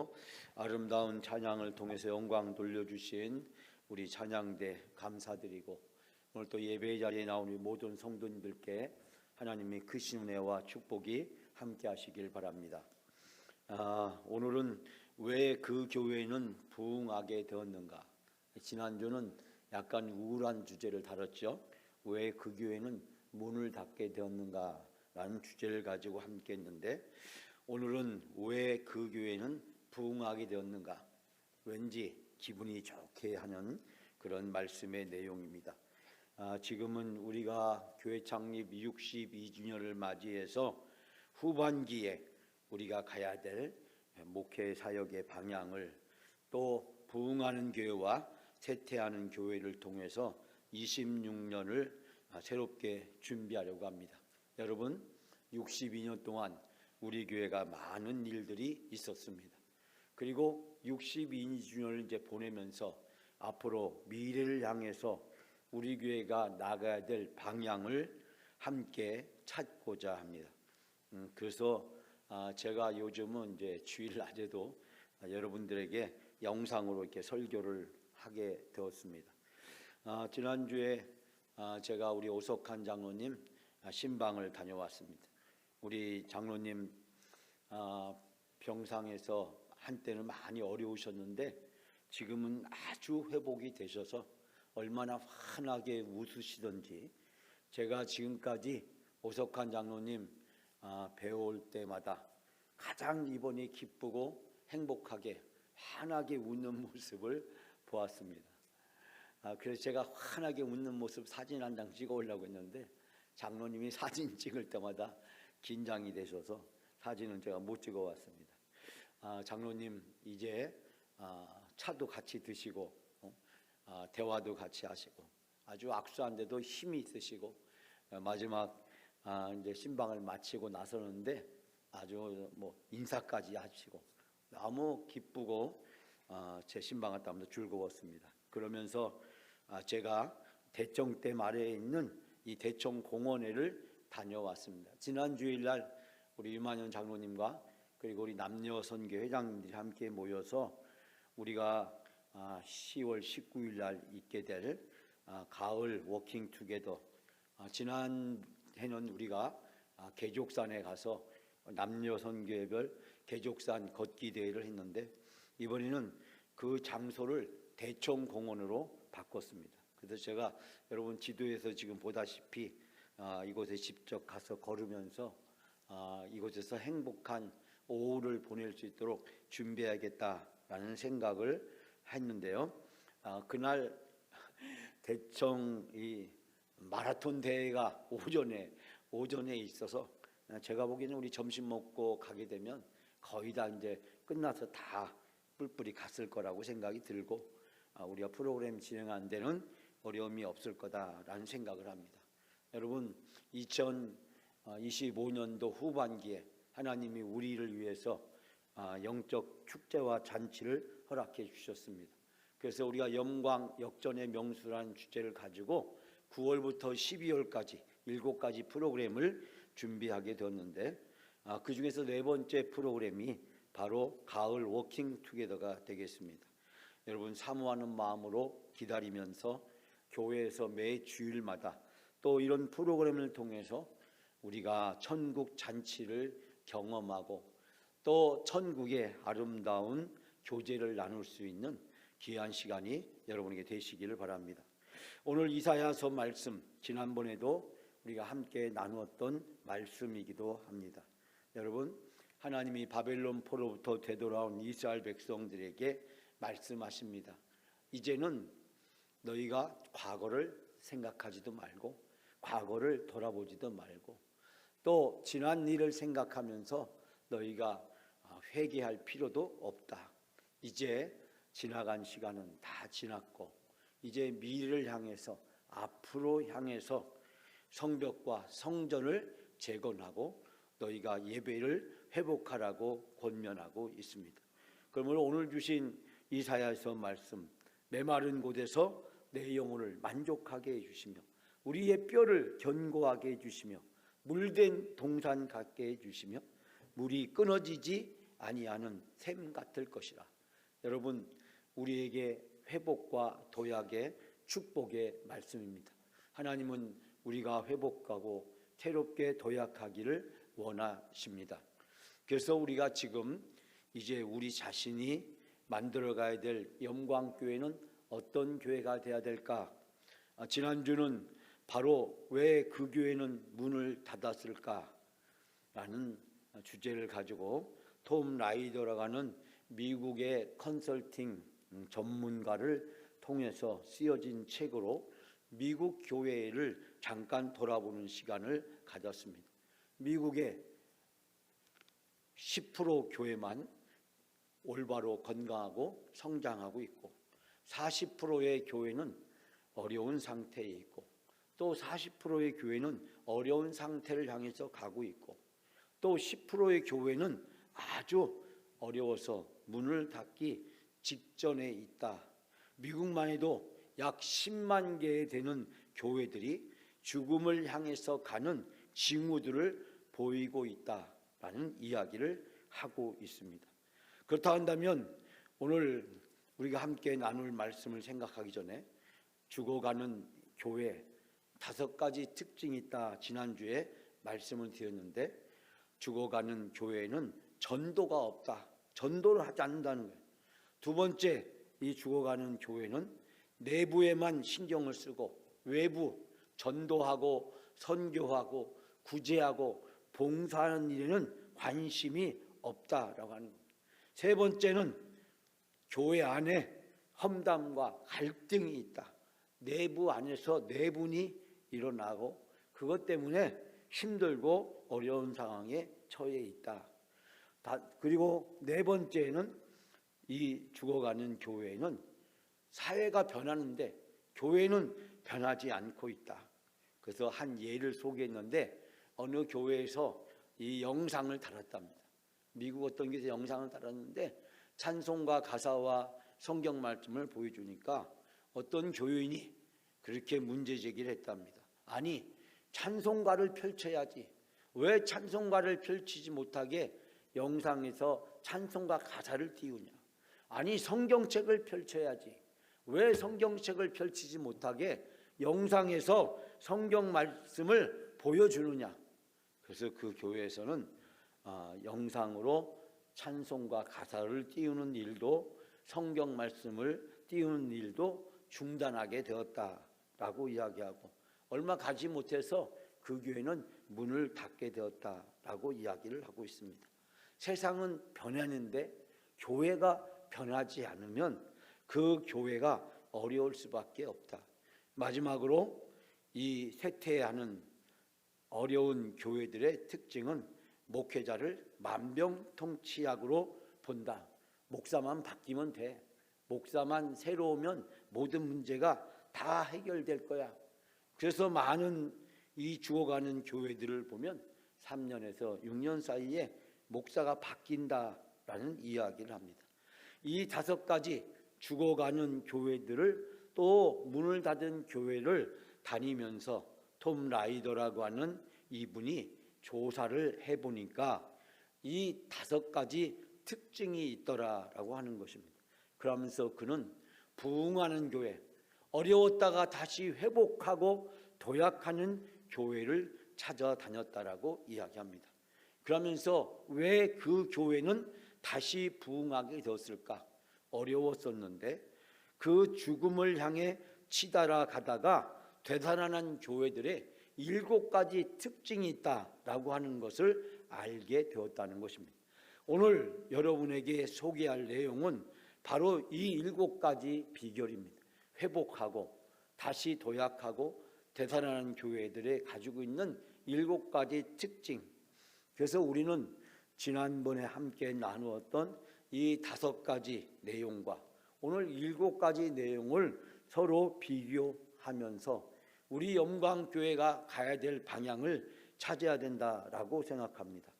주시고 아름다운 찬양을 통해서 영광 돌려주신 우리 찬양대 감사드리고, 오늘 또 예배 자리에 나온 우리 모든 성도님들께 하나님의 크신 은혜와 축복이 함께 하시길 바랍니다. 오늘은 왜 그 교회는 부흥하게 되었는가? 지난주는 약간 우울한 주제를 다뤘죠. 왜 그 교회는 문을 닫게 되었는가 라는 주제를 가지고 함께 했는데, 오늘은 왜 그 교회는 부흥하게 되었는가, 왠지 기분이 좋게 하는 그런 말씀의 내용입니다. 지금은 우리가 교회 창립 62주년을 맞이해서 후반기에 우리가 가야 될 목회 사역의 방향을, 또 부흥하는 교회와 쇠퇴하는 교회를 통해서 26년을 새롭게 준비하려고 합니다. 여러분, 62년 동안 우리 교회가 많은 일들이 있었습니다. 그리고 62주년을 이제 보내면서 앞으로 미래를 향해서 우리 교회가 나가야 될 방향을 함께 찾고자 합니다. 그래서 제가 요즘은 이제 주일 낮에도 여러분들에게 영상으로 이렇게 설교를 하게 되었습니다. 지난주에 제가 우리 오석한 장로님 신방을 다녀왔습니다. 우리 장로님 병상에서 한때는 많이 어려우셨는데 지금은 아주 회복이 되셔서 얼마나 환하게 웃으시던지, 제가 지금까지 오석한 장로님 배울 때마다 가장 이번이 기쁘고 행복하게 환하게 웃는 모습을 보았습니다. 그래서 제가 환하게 웃는 모습 사진 한 장 찍어 오려고 했는데 장로님이 사진 찍을 때마다 긴장이 되셔서 사진은 제가 못 찍어 왔습니다. 장로님 이제 차도 같이 드시고 대화도 같이 하시고 아주 악수하는데도 힘이 있으시고, 마지막 이제 신방을 마치고 나서는데 아주 인사까지 하시고 너무 기쁘고 제 신방 갔다 오면서 즐거웠습니다. 그러면서 제가 대청댐 아래에 있는 이 대청공원회를 다녀왔습니다. 지난 주일날 우리 유만현 장로님과 그리고 우리 남녀선교 회장님들이 함께 모여서 우리가 10월 19일 날 있게 될 가을 워킹 투게더, 지난 해는 우리가 계족산에 가서 남녀선교회별 계족산 걷기 대회를 했는데 이번에는 그 장소를 대청공원으로 바꿨습니다. 그래서 제가 여러분 지도에서 지금 보다시피 이곳에 직접 가서 걸으면서 이곳에서 행복한 오후를 보낼 수 있도록 준비해야겠다라는 생각을 했는데요. 그날 대청 이 마라톤 대회가 오전에 있어서 제가 보기에는 우리 점심 먹고 가게 되면 거의 다 이제 끝나서 다 뿔뿔이 갔을 거라고 생각이 들고, 우리가 프로그램 진행하는 데는 어려움이 없을 거다라는 생각을 합니다. 여러분, 2025년도 후반기에 하나님이 우리를 위해서 영적 축제와 잔치를 허락해 주셨습니다. 그래서 우리가 영광 역전의 명수라는 주제를 가지고 9월부터 12월까지 7가지 프로그램을 준비하게 되었는데, 그 중에서 4번째 프로그램이 바로 가을 워킹 투게더가 되겠습니다. 여러분, 사모하는 마음으로 기다리면서 교회에서 매 주일마다 또 이런 프로그램을 통해서 우리가 천국 잔치를 경험하고 또 천국의 아름다운 교제를 나눌 수 있는 귀한 시간이 여러분에게 되시기를 바랍니다. 오늘 이사야서 말씀, 지난번에도 우리가 함께 나누었던 말씀이기도 합니다. 여러분, 하나님이 바벨론 포로부터 되돌아온 이스라엘 백성들에게 말씀하십니다. 이제는 너희가 과거를 생각하지도 말고 과거를 돌아보지도 말고 또 지난 일을 생각하면서 너희가 회개할 필요도 없다. 이제 지나간 시간은 다 지났고 이제 미래를 향해서, 앞으로 향해서 성벽과 성전을 재건하고 너희가 예배를 회복하라고 권면하고 있습니다. 그러므로 오늘 주신 이사야서 말씀, 메마른 곳에서 내 영혼을 만족하게 해주시며 우리의 뼈를 견고하게 해주시며 물된 동산 같게 해주시며 물이 끊어지지 아니하는 샘 같을 것이라. 여러분, 우리에게 회복과 도약의 축복의 말씀입니다. 하나님은 우리가 회복하고 새롭게 도약하기를 원하십니다. 그래서 우리가 지금 이제 우리 자신이 만들어가야 될 영광교회는 어떤 교회가 되어야 될까? 지난주는 바로 왜 그 교회는 문을 닫았을까? 라는 주제를 가지고 톰 라이더라고 하는 미국의 컨설팅 전문가를 통해서 쓰여진 책으로 미국 교회를 잠깐 돌아보는 시간을 가졌습니다. 미국의 10% 교회만 올바로 건강하고 성장하고 있고 40%의 교회는 어려운 상태에 있고 또 40%의 교회는 어려운 상태를 향해서 가고 있고 또 10%의 교회는 아주 어려워서 문을 닫기 직전에 있다. 미국만 해도 약 10만 개 되는 교회들이 죽음을 향해서 가는 징후들을 보이고 있다라는 이야기를 하고 있습니다. 그렇다 한다면 오늘 우리가 함께 나눌 말씀을 생각하기 전에 죽어가는 교회 5가지 특징이 있다. 지난주에 말씀을 드렸는데 죽어가는 교회는 전도가 없다. 전도를 하지 않는다는 거예요. 두 번째, 이 죽어가는 교회는 내부에만 신경을 쓰고 외부 전도하고 선교하고 구제하고 봉사하는 일에는 관심이 없다라고 하는 겁니다. 세 번째는 교회 안에 험담과 갈등이 있다. 내부 안에서 내분이 일어나고 그것 때문에 힘들고 어려운 상황에 처해 있다. 그리고 네 번째는 이 죽어가는 교회는 사회가 변하는데 교회는 변하지 않고 있다. 그래서 한 예를 소개했는데 어느 교회에서 이 영상을 달았답니다. 미국 어떤 교회에서 영상을 달았는데 찬송가 가사와 성경 말씀을 보여주니까 어떤 교인이 그렇게 문제 제기를 했답니다. 아니, 찬송가를 펼쳐야지. 왜 찬송가를 펼치지 못하게 영상에서 찬송가 가사를 띄우냐. 아니, 성경책을 펼쳐야지. 왜 성경책을 펼치지 못하게 영상에서 성경 말씀을 보여주느냐. 그래서 그 교회에서는 영상으로 찬송가 가사를 띄우는 일도 성경 말씀을 띄우는 일도 중단하게 되었다라고 이야기하고 얼마 가지 못해서 그 교회는 문을 닫게 되었다라고 이야기를 하고 있습니다. 세상은 변하는데 교회가 변하지 않으면 그 교회가 어려울 수밖에 없다. 마지막으로 이 쇠퇴하는 어려운 교회들의 특징은 목회자를 만병통치약으로 본다. 목사만 바뀌면 돼. 목사만 새로 오면 모든 문제가 다 해결될 거야. 그래서 많은 이 죽어가는 교회들을 보면 3년에서 6년 사이에 목사가 바뀐다라는 이야기를 합니다. 이 5가지 죽어가는 교회들을 또 문을 닫은 교회를 다니면서 톰 라이더라고 하는 이분이 조사를 해보니까 이 5가지 특징이 있더라라고 하는 것입니다. 그러면서 그는 부흥하는 교회, 어려웠다가 다시 회복하고 도약하는 교회를 찾아다녔다라고 이야기합니다. 그러면서 왜 그 교회는 다시 부흥하게 되었을까? 어려웠었는데 그 죽음을 향해 치달아 가다가 되살아난 교회들의 7가지 특징이 있다라고 하는 것을 알게 되었다는 것입니다. 오늘 여러분에게 소개할 내용은 바로 이 7가지 비결입니다. 회복하고 다시 도약하고 되살아난 교회들의 가지고 있는 7가지 특징. 그래서 우리는 지난번에 함께 나누었던 이 5가지 내용과 오늘 7가지 내용을 서로 비교하면서 우리 영광교회가 가야 될 방향을 찾아야 된다라고 생각합니다.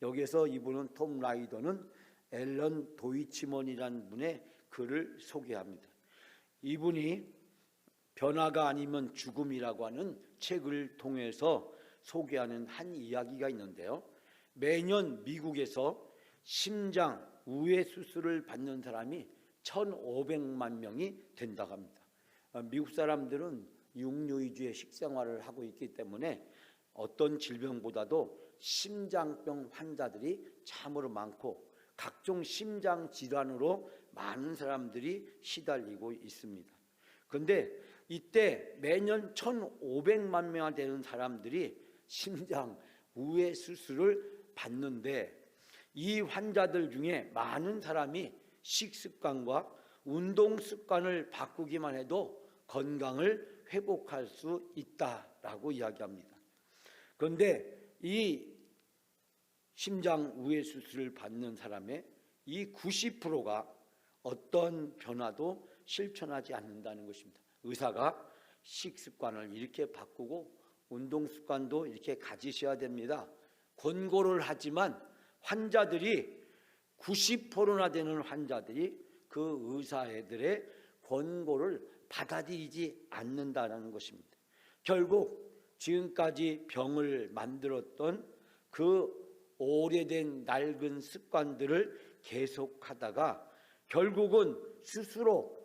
여기서 이분은 톰 라이더는 앨런 도이치먼이라는 분의 글을 소개합니다. 이분이 변화가 아니면 죽음이라고 하는 책을 통해서 소개하는 한 이야기가 있는데요. 매년 미국에서 심장 우회 수술을 받는 사람이 1,500만 명이 된다고 합니다. 미국 사람들은 육류위주의 식생활을 하고 있기 때문에 어떤 질병보다도 심장병 환자들이 참으로 많고 각종 심장 질환으로 많은 사람들이 시달리고 있습니다. 그런데 이때 매년 1,500만 명 되는 사람들이 심장 우회 수술을 받는데 이 환자들 중에 많은 사람이 식습관과 운동 습관을 바꾸기만 해도 건강을 회복할 수 있다라고 이야기합니다. 그런데 이 심장 우회 수술을 받는 사람의 이 90%가 어떤 변화도 실천하지 않는다는 것입니다. 의사가 식습관을 이렇게 바꾸고 운동 습관도 이렇게 가지셔야 됩니다. 권고를 하지만 환자들이 90%나 되는 환자들이 그 의사들의 권고를 받아들이지 않는다는 것입니다. 결국 지금까지 병을 만들었던 그 오래된 낡은 습관들을 계속하다가 결국은 스스로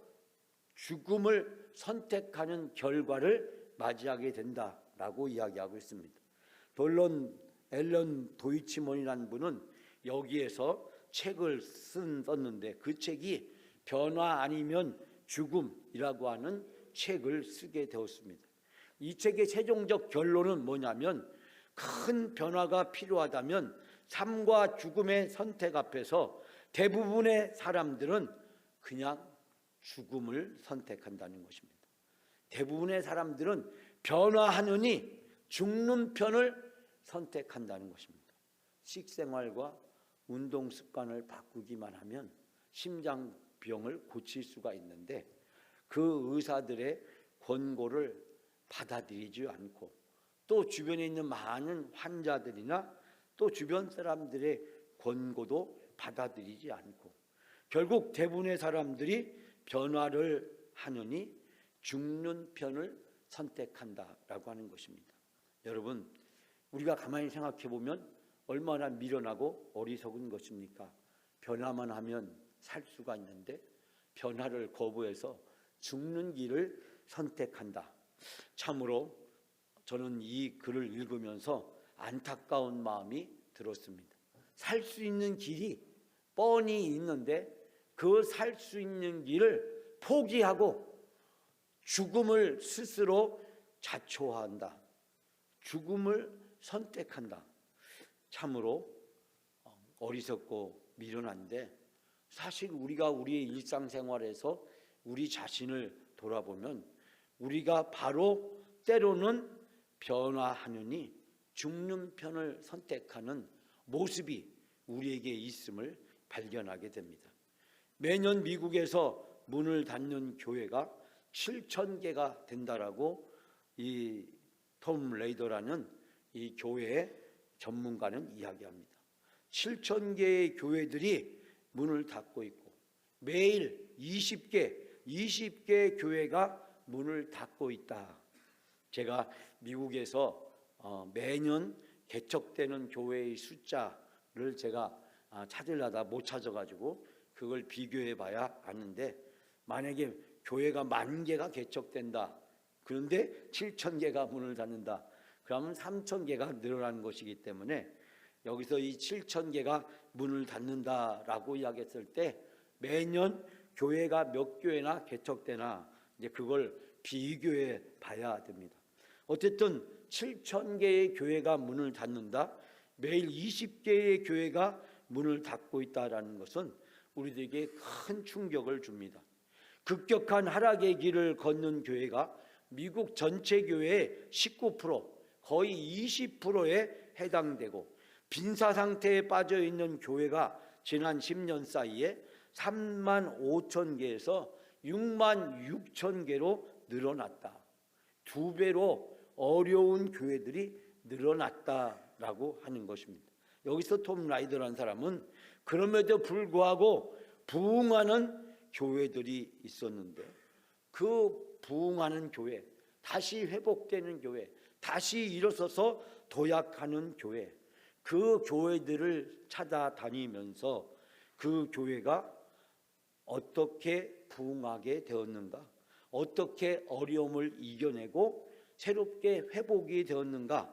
죽음을 선택하는 결과를 맞이하게 된다라고 이야기하고 있습니다. 앨런 도이치먼이라는 분은 여기에서 책을 썼는데 그 책이 변화 아니면 죽음이라고 하는 책을 쓰게 되었습니다. 이 책의 최종적 결론은 뭐냐면 큰 변화가 필요하다면 삶과 죽음의 선택 앞에서 대부분의 사람들은 그냥 죽음을 선택한다는 것입니다. 대부분의 사람들은 변화하느니 죽는 편을 선택한다는 것입니다. 식생활과 운동 습관을 바꾸기만 하면 심장병을 고칠 수가 있는데 그 의사들의 권고를 받아들이지 않고 또 주변에 있는 많은 환자들이나 또 주변 사람들의 권고도 받아들이지 않고 결국 대부분의 사람들이 변화를 하느니 죽는 편을 선택한다라고 하는 것입니다. 여러분, 우리가 가만히 생각해 보면 얼마나 미련하고 어리석은 것입니까? 변화만 하면 살 수가 있는데 변화를 거부해서 죽는 길을 선택한다. 참으로 저는 이 글을 읽으면서 안타까운 마음이 들었습니다. 살 수 있는 길이 뻔히 있는데 그 살 수 있는 길을 포기하고 죽음을 스스로 자초한다. 죽음을 선택한다. 참으로 어리석고 미련한데 사실 우리가 우리의 일상생활에서 우리 자신을 돌아보면 우리가 바로 때로는 변화하느니 죽는 편을 선택하는 모습이 우리에게 있음을 발견하게 됩니다. 매년 미국에서 문을 닫는 교회가 7,000개가 된다라고 이 톰 레이더라는 이 교회의 전문가는 이야기합니다. 7,000개의 교회들이 문을 닫고 있고 매일 20개 교회가 문을 닫고 있다. 제가 미국에서 매년 개척되는 교회의 숫자를 제가 찾으려다 못 찾아가지고 그걸 비교해 봐야 아는데 만약에 교회가 10,000개가 개척된다. 그런데 7,000개가 문을 닫는다. 그러면 3,000개가 늘어나는 것이기 때문에 여기서 이 7,000개가 문을 닫는다라고 이야기했을 때 매년 교회가 몇 교회나 개척되나 이제 그걸 비교해 봐야 됩니다. 어쨌든 7,000개의 교회가 문을 닫는다. 매일 20개의 교회가 문을 닫고 있다라는 것은 우리들에게 큰 충격을 줍니다. 급격한 하락의 길을 걷는 교회가 미국 전체 교회의 19%, 거의 20%에 해당되고 빈사 상태에 빠져 있는 교회가 지난 10년 사이에 35,000개에서 66,000개로 늘어났다. 2배로 어려운 교회들이 늘어났다라고 하는 것입니다. 여기서 톰 라이더라는 사람은 그럼에도 불구하고 부흥하는 교회들이 있었는데 그 부흥하는 교회, 다시 회복되는 교회, 다시 일어서서 도약하는 교회, 그 교회들을 찾아다니면서 그 교회가 어떻게 부흥하게 되었는가, 어떻게 어려움을 이겨내고 새롭게 회복이 되었는가,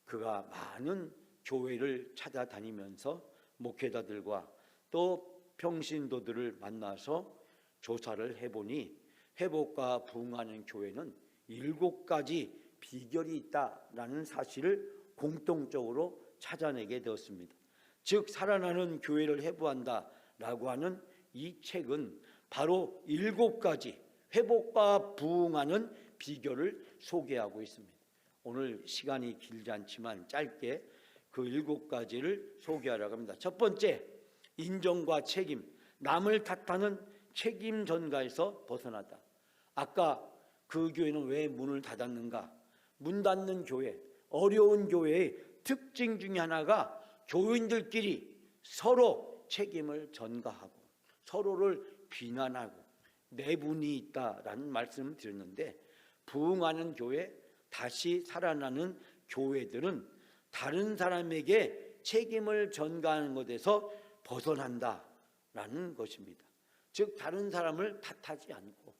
그가 많은 교회를 찾아다니면서 목회자들과 또 평신도들을 만나서 조사를 해보니 회복과 부흥하는 교회는 7가지 비결이 있다라는 사실을 공통적으로 찾아내게 되었습니다. 즉 살아나는 교회를 회복한다라고 하는 이 책은 바로 7가지 회복과 부흥하는 비결을 소개하고 있습니다. 오늘 시간이 길지 않지만 짧게 그 7가지를 소개하려고 합니다. 첫 번째, 인정과 책임, 남을 탓하는 책임 전가에서 벗어나다. 아까 그 교회는 왜 문을 닫았는가? 문 닫는 교회, 어려운 교회의 특징 중에 하나가 교인들끼리 서로 책임을 전가하고 서로를 비난하고 내분이 있다라는 말씀을 드렸는데, 부흥하는 교회, 다시 살아나는 교회들은 다른 사람에게 책임을 전가하는 것에서 벗어난다라는 것입니다. 즉 다른 사람을 탓하지 않고,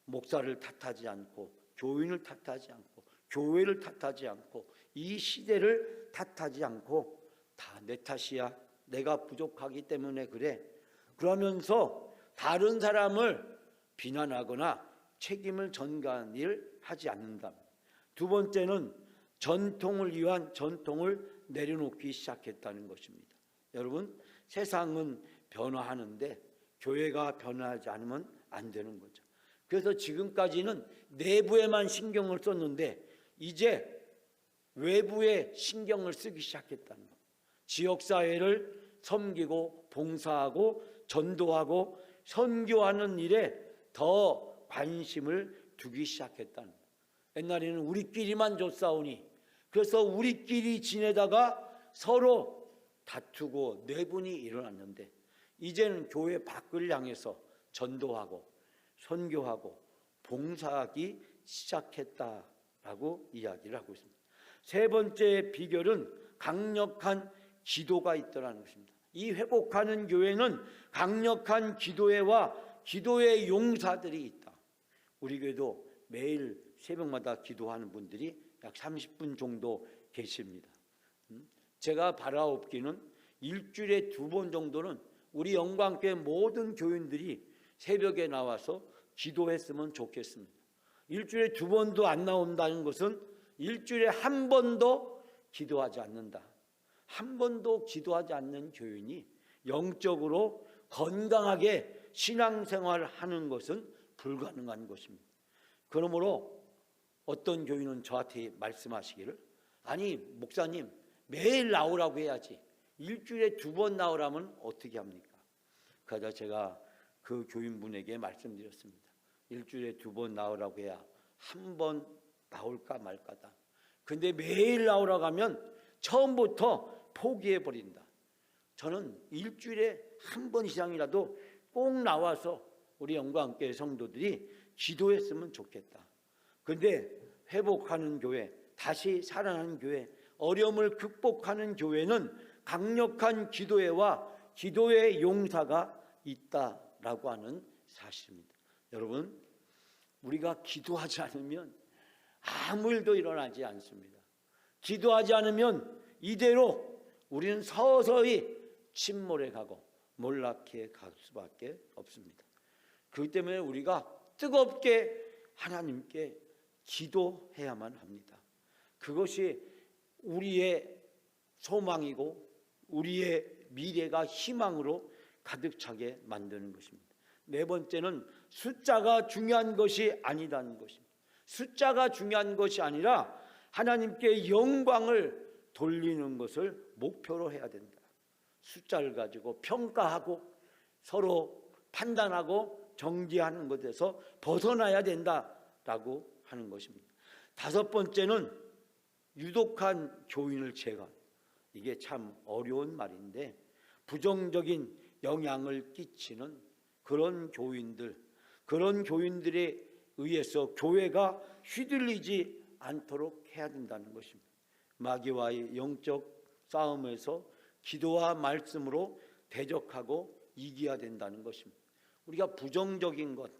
목사를 탓하지 않고, 교인을 탓하지 않고, 교회를 탓하지 않고, 이 시대를 탓하지 않고 다 내 탓이야, 내가 부족하기 때문에 그래, 그러면서 다른 사람을 비난하거나 책임을 전가하는 일을 하지 않는다. 두 번째는 전통을 위한 전통을 내려놓기 시작했다는 것입니다. 여러분, 세상은 변화하는데 교회가 변화하지 않으면 안 되는 거죠. 그래서 지금까지는 내부에만 신경을 썼는데 이제 외부에 신경을 쓰기 시작했다는 것. 지역사회를 섬기고 봉사하고 전도하고 선교하는 일에 더 관심을 두기 시작했다는 것. 옛날에는 우리끼리만 줬사오니, 그래서 우리끼리 지내다가 서로 다투고 내분이 일어났는데 이제는 교회 밖을 향해서 전도하고 선교하고 봉사하기 시작했다라고 이야기를 하고 있습니다. 세 번째 비결은 강력한 기도가 있더라는 것입니다. 이 회복하는 교회는 강력한 기도회와 기도의 용사들이 있다. 우리 교회도 매일 새벽마다 기도하는 분들이 약 30분 정도 계십니다. 제가 바라옵기는 일주일에 2번 정도는 우리 영광교회 모든 교인들이 새벽에 나와서 기도했으면 좋겠습니다. 일주일에 2번도 안 나온다는 것은 일주일에 1번도 기도하지 않는다. 1번도 기도하지 않는 교인이 영적으로 건강하게 신앙생활을 하는 것은 불가능한 것입니다. 그러므로 어떤 교인은 저한테 말씀하시기를, 아니 목사님 매일 나오라고 해야지 일주일에 2번 나오라면 어떻게 합니까? 그래서 제가 그 교인분에게 말씀드렸습니다. 일주일에 2번 나오라고 해야 1번 나올까 말까다. 근데 매일 나오라고 하면 처음부터 포기해버린다. 저는 일주일에 1번 이상이라도 꼭 나와서 우리 영광교회 성도들이 기도했으면 좋겠다. 그런데 회복하는 교회, 다시 살아나는 교회, 어려움을 극복하는 교회는 강력한 기도회와 기도의 용사가 있다라고 하는 사실입니다. 여러분, 우리가 기도하지 않으면 아무 일도 일어나지 않습니다. 기도하지 않으면 이대로 우리는 서서히 침몰해 가고 몰락해 갈 수밖에 없습니다. 그렇기 때문에 우리가 뜨겁게 하나님께 기도해야만 합니다. 그것이 우리의 소망이고 우리의 미래가 희망으로 가득 차게 만드는 것입니다. 네 번째는 숫자가 중요한 것이 아니라는 것입니다. 숫자가 중요한 것이 아니라 하나님께 영광을 돌리는 것을 목표로 해야 된다. 숫자를 가지고 평가하고 서로 판단하고 정지하는 것에서 벗어나야 된다라고 하는 것입니다. 다섯 번째는 유독한 교인을 제거. 이게 참 어려운 말인데 부정적인 영향을 끼치는 그런 교인들, 그런 교인들에 의해서 교회가 휘둘리지 않도록 해야 된다는 것입니다. 마귀와의 영적 싸움에서 기도와 말씀으로 대적하고 이겨야 된다는 것입니다. 우리가 부정적인 것,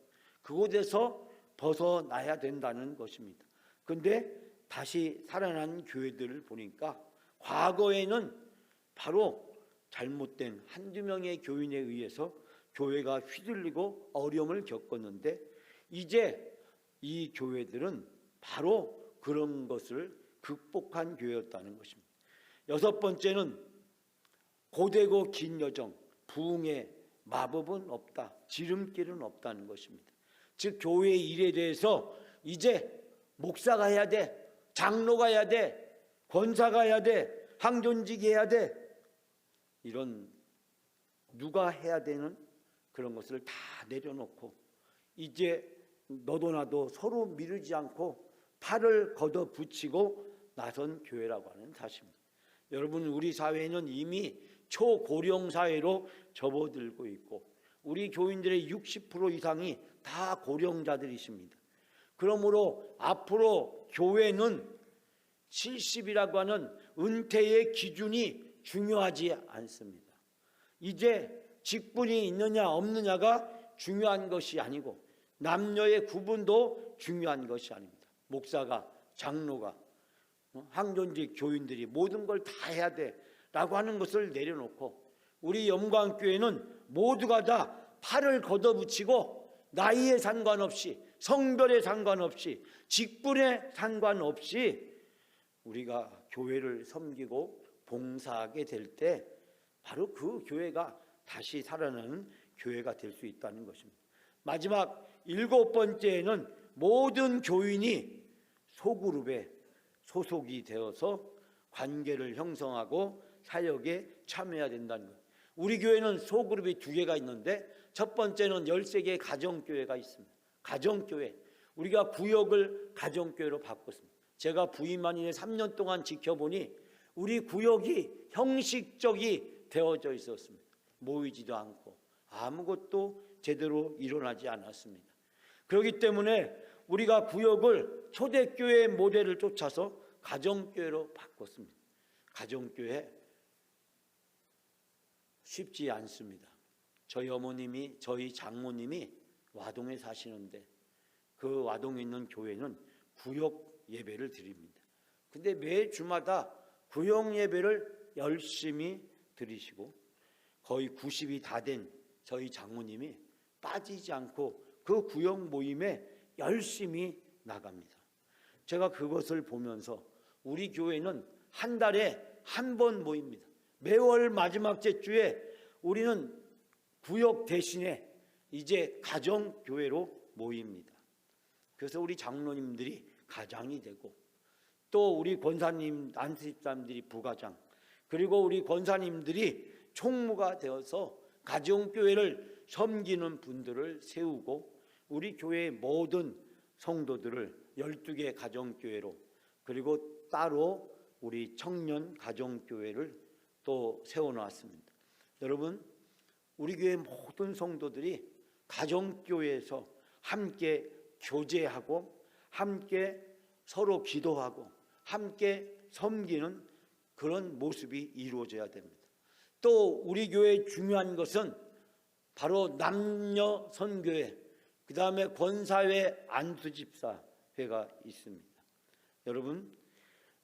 그곳에서 벗어나야 된다는 것입니다. 그런데 다시 살아난 교회들을 보니까 과거에는 바로 잘못된 한두 명의 교인에 의해서 교회가 휘둘리고 어려움을 겪었는데, 이제 이 교회들은 바로 그런 것을 극복한 교회였다는 것입니다. 여섯 번째는 고되고 긴 여정, 부흥의 마법은 없다, 지름길은 없다는 것입니다. 즉 교회의 일에 대해서 이제 목사가 해야 돼, 장로가 해야 돼, 권사가 해야 돼, 항존직 해야 돼, 이런 누가 해야 되는 그런 것을 다 내려놓고 이제 너도 나도 서로 미루지 않고 팔을 걷어붙이고 나선 교회라고 하는 사실입니다. 여러분, 우리 사회는 이미 초고령 사회로 접어들고 있고 우리 교인들의 60% 이상이 다 고령자들이십니다. 그러므로 앞으로 교회는 70이라고 하는 은퇴의 기준이 중요하지 않습니다. 이제 직분이 있느냐 없느냐가 중요한 것이 아니고 남녀의 구분도 중요한 것이 아닙니다. 목사가, 장로가, 항존직 교인들이 모든 걸 다 해야 돼라고 하는 것을 내려놓고 우리 영광교회는 모두가 다 팔을 걷어붙이고 나이에 상관없이, 성별에 상관없이, 직분에 상관없이 우리가 교회를 섬기고 봉사하게 될 때 바로 그 교회가 다시 살아나는 교회가 될 수 있다는 것입니다. 마지막 일곱 번째는 모든 교인이 소그룹에 소속이 되어서 관계를 형성하고 사역에 참여해야 된다는 것. 우리 교회는 소그룹이 두 개가 있는데 첫 번째는 13개의 가정교회가 있습니다. 가정교회, 우리가 구역을 가정교회로 바꿨습니다. 제가 부임한 이래 3년 동안 지켜보니 우리 구역이 형식적이 되어져 있었습니다. 모이지도 않고 아무것도 제대로 일어나지 않았습니다. 그렇기 때문에 우리가 구역을 초대교회 모델을 쫓아서 가정교회로 바꿨습니다. 가정교회 쉽지 않습니다. 저희 어머님이, 저희 장모님이 와동에 사시는데 그 와동에 있는 교회는 구역 예배를 드립니다. 근데 매 주마다 구역 예배를 열심히 드리시고 거의 90이 다 된 저희 장모님이 빠지지 않고 그 구역 모임에 열심히 나갑니다. 제가 그것을 보면서 우리 교회는 한 달에 한 번 모입니다. 매월 마지막 주에 우리는 구역 대신에 이제 가정교회로 모입니다. 그래서 우리 장로님들이 가장이 되고 또 우리 권사님, 안수집사님들이 부가장, 그리고 우리 권사님들이 총무가 되어서 가정교회를 섬기는 분들을 세우고 우리 교회의 모든 성도들을 12개 가정교회로, 그리고 따로 우리 청년 가정교회를 또 세워놨습니다. 여러분, 우리 교회 모든 성도들이 가정교회에서 함께 교제하고 함께 서로 기도하고 함께 섬기는 그런 모습이 이루어져야 됩니다. 또 우리 교회의 중요한 것은 바로 남녀 선교회, 그 다음에 권사회, 안수집사회가 있습니다. 여러분,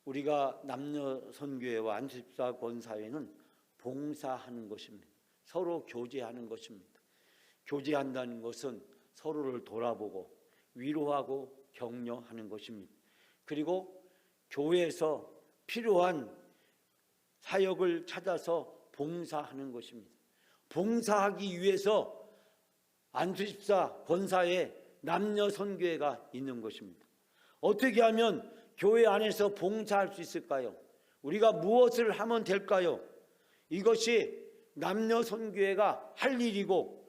우리가 남녀 선교회와 안수집사 권사회는 봉사하는 것입니다. 서로 교제하는 것입니다. 교제한다는 것은 서로를 돌아보고 위로하고 격려하는 것입니다. 그리고 교회에서 필요한 사역을 찾아서 봉사하는 것입니다. 봉사하기 위해서 안수집사 권사회 남녀 선교회가 있는 것입니다. 어떻게 하면 교회 안에서 봉사할 수 있을까요? 우리가 무엇을 하면 될까요? 이것이 남녀 선교회가 할 일이고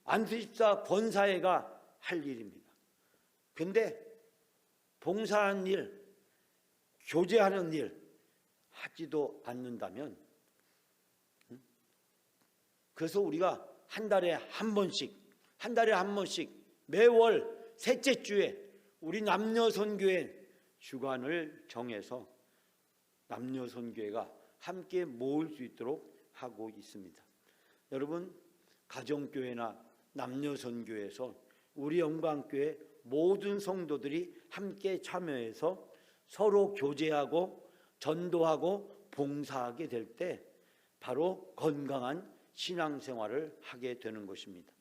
안수집사 권사회가 할 일입니다. 근데 봉사하는 일, 교제하는 일 하지도 않는다면, 그래서 우리가 한 달에 한 번씩 매월 셋째 주에 우리 남녀 선교회 주간을 정해서 남녀 선교회가 함께 모을 수 있도록 하고 있습니다. 여러분, 가정교회나 남녀선교회에서 우리 영광교회 모든 성도들이 함께 참여해서 서로 교제하고 전도하고 봉사하게 될 때 바로 건강한 신앙생활을 하게 되는 것입니다.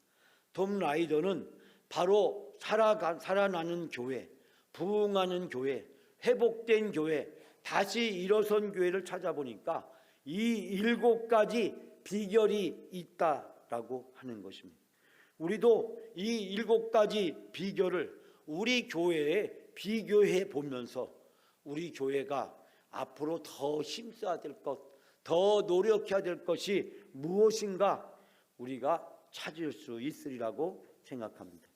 톰 라이더는 바로 살아나는 교회, 부흥하는 교회, 회복된 교회, 다시 일어선 교회를 찾아보니까 이 7가지 비결이 있다라고 하는 것입니다. 우리도 이 7가지 비결을 우리 교회에 비교해 보면서 우리 교회가 앞으로 더 힘써야 될 것, 더 노력해야 될 것이 무엇인가 우리가 찾을 수 있으리라고 생각합니다.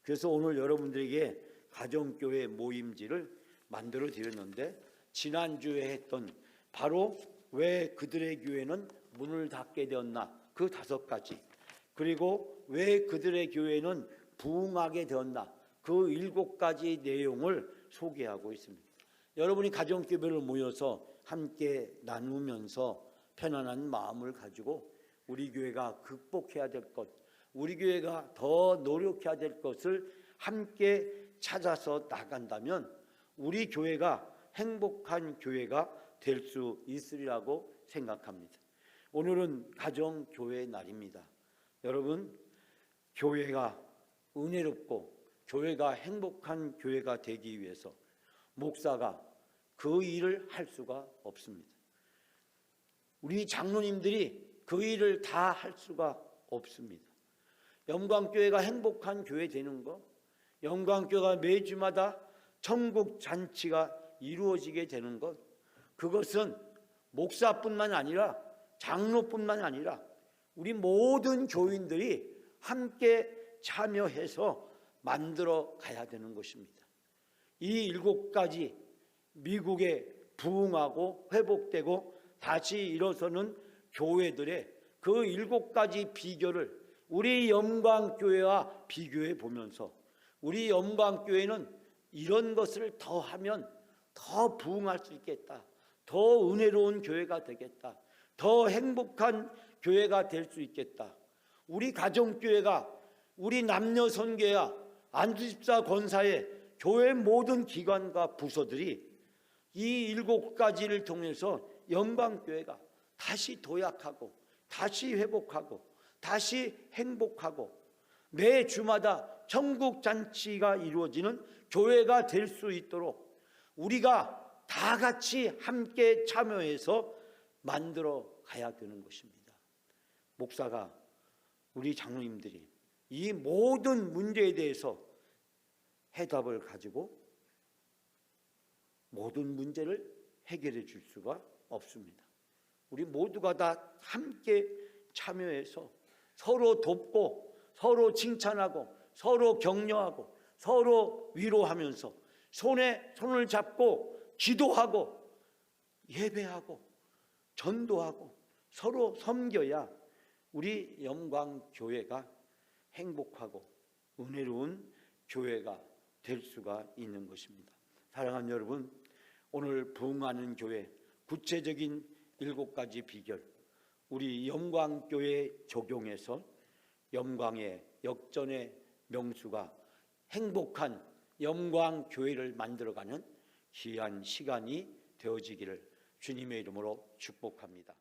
그래서 오늘 여러분들에게 가정교회 모임지를 만들어 드렸는데, 지난주에 했던 바로 왜 그들의 교회는 문을 닫게 되었나 그 5가지, 그리고 왜 그들의 교회는 부흥하게 되었나 그 7가지 내용을 소개하고 있습니다. 여러분이 가정교회로 모여서 함께 나누면서 편안한 마음을 가지고 우리 교회가 극복해야 될 것, 우리 교회가 더 노력해야 될 것을 함께 찾아서 나간다면 우리 교회가 행복한 교회가 될 수 있으리라고 생각합니다. 오늘은 가정교회 날입니다. 여러분, 교회가 은혜롭고 교회가 행복한 교회가 되기 위해서 목사가 그 일을 할 수가 없습니다. 우리 장로님들이 그 일을 다 할 수가 없습니다. 영광교회가 행복한 교회 되는 것, 영광교회가 매주마다 천국 잔치가 이루어지게 되는 것, 그것은 목사뿐만 아니라 장로뿐만 아니라 우리 모든 교인들이 함께 참여해서 만들어 가야 되는 것입니다. 이 7가지 미국에 부흥하고 회복되고 다시 일어서는 교회들의 그 7가지 비결을 우리 영광교회와 비교해 보면서 우리 영광교회는 이런 것을 더 하면 더 부흥할 수 있겠다, 더 은혜로운 교회가 되겠다, 더 행복한 교회가 될 수 있겠다. 우리 가정교회가, 우리 남녀선교회와 안수집사 권사회, 교회 모든 기관과 부서들이 이 7가지를 통해서 영광교회가 다시 도약하고 다시 회복하고 다시 행복하고 매 주마다 천국잔치가 이루어지는 교회가 될 수 있도록 우리가 다 같이 함께 참여해서 만들어 가야 되는 것입니다. 목사가, 우리 장로님들이 이 모든 문제에 대해서 해답을 가지고 모든 문제를 해결해 줄 수가 없습니다. 우리 모두가 다 함께 참여해서 서로 돕고 서로 칭찬하고 서로 격려하고 서로 위로하면서 손에 손을 잡고 기도하고 예배하고 전도하고 서로 섬겨야 우리 영광교회가 행복하고 은혜로운 교회가 될 수가 있는 것입니다. 사랑하는 여러분, 오늘 부흥하는 교회 구체적인 7가지 비결, 우리 영광교회에 적용해서 영광의 역전의 명수가 행복한 영광교회를 만들어가는 귀한 시간이 되어지기를 주님의 이름으로 축복합니다.